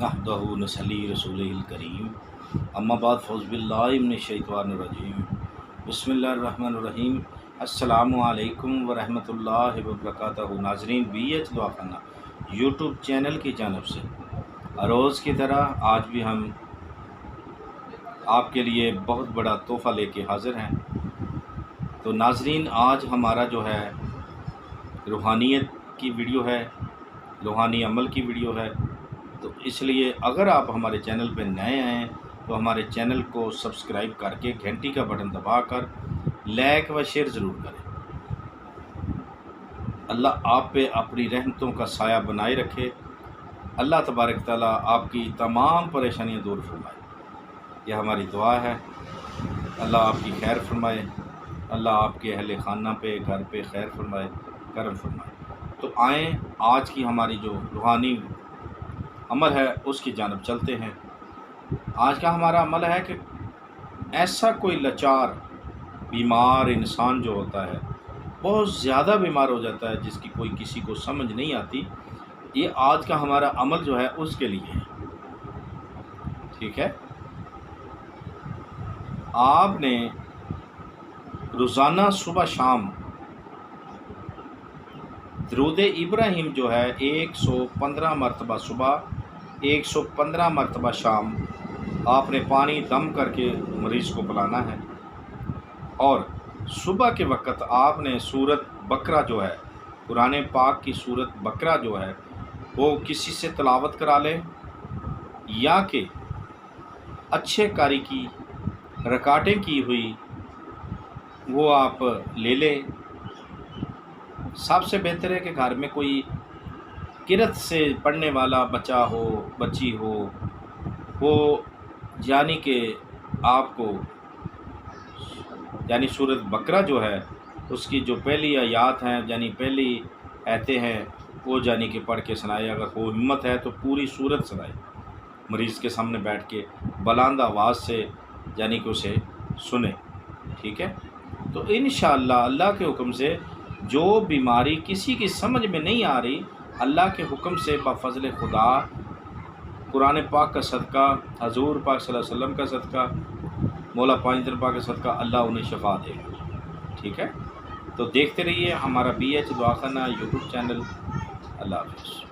نحمدہ نصلی رسولہ کریم اما بعد فوز باللہ من الشیطان الرجیم بسم اللہ الرحمن الرحیم۔ السلام علیکم ورحمۃ اللہ وبرکاتہ۔ ناظرین، بی ایچ دعا خانہ یوٹیوب چینل کی جانب سے روز کی طرح آج بھی ہم آپ کے لیے بہت بڑا تحفہ لے کے حاضر ہیں۔ تو ناظرین، آج ہمارا جو ہے روحانیت کی ویڈیو ہے، روحانی عمل کی ویڈیو ہے۔ تو اس لیے اگر آپ ہمارے چینل پہ نئے ہیں تو ہمارے چینل کو سبسکرائب کر کے گھنٹی کا بٹن دبا کر لائک و شیئر ضرور کریں۔ اللہ آپ پہ اپنی رحمتوں کا سایہ بنائے رکھے۔ اللہ تبارک تعالیٰ آپ کی تمام پریشانیاں دور فرمائے، یہ ہماری دعا ہے۔ اللہ آپ کی خیر فرمائے، اللہ آپ کے اہل خانہ پہ، گھر پہ خیر فرمائے، کرم فرمائے۔ تو آئیں آج کی ہماری جو روحانی عمل ہے اس کی جانب چلتے ہیں۔ آج کا ہمارا عمل ہے کہ ایسا کوئی لاچار بیمار انسان جو ہوتا ہے، بہت زیادہ بیمار ہو جاتا ہے، جس کی کوئی کسی کو سمجھ نہیں آتی، یہ آج کا ہمارا عمل جو ہے اس کے لیے ہے۔ ٹھیک ہے، آپ نے روزانہ صبح شام درود ابراہیم جو ہے 115 مرتبہ صبح، 115 مرتبہ شام آپ نے پانی دم کر کے مریض کو پلانا ہے۔ اور صبح کے وقت آپ نے سورت بقرہ جو ہے، قرآن پاک کی سورت بقرہ جو ہے، وہ کسی سے تلاوت کرا لیں، یا کہ اچھے قاری کی رکعتیں کی ہوئی وہ آپ لے لیں۔ سب سے بہتر ہے کہ گھر میں کوئی قرأت سے پڑھنے والا بچہ ہو، بچی ہو، وہ یعنی کہ آپ کو سورت بقرہ جو ہے اس کی جو پہلی آیات ہیں، پہلی آیتیں ہیں، وہ کہ پڑھ کے سنائے۔ اگر وہ ہمت ہے تو پوری سورت سنائے، مریض کے سامنے بیٹھ کے بلند آواز سے کہ اسے سنے۔ ٹھیک ہے، تو انشاءاللہ اللہ کے حکم سے جو بیماری کسی کی سمجھ میں نہیں آ رہی، اللہ کے حکم سے بفضل خدا، قرآن پاک کا صدقہ، حضور پاک صلی اللہ علیہ وسلم کا صدقہ، مولا پانچ پاک کا صدقہ، اللہ انہیں شفا دے گا۔ ٹھیک ہے، تو دیکھتے رہیے ہمارا بی ایچ دعا خانہ یوٹیوب چینل۔ اللہ حافظ۔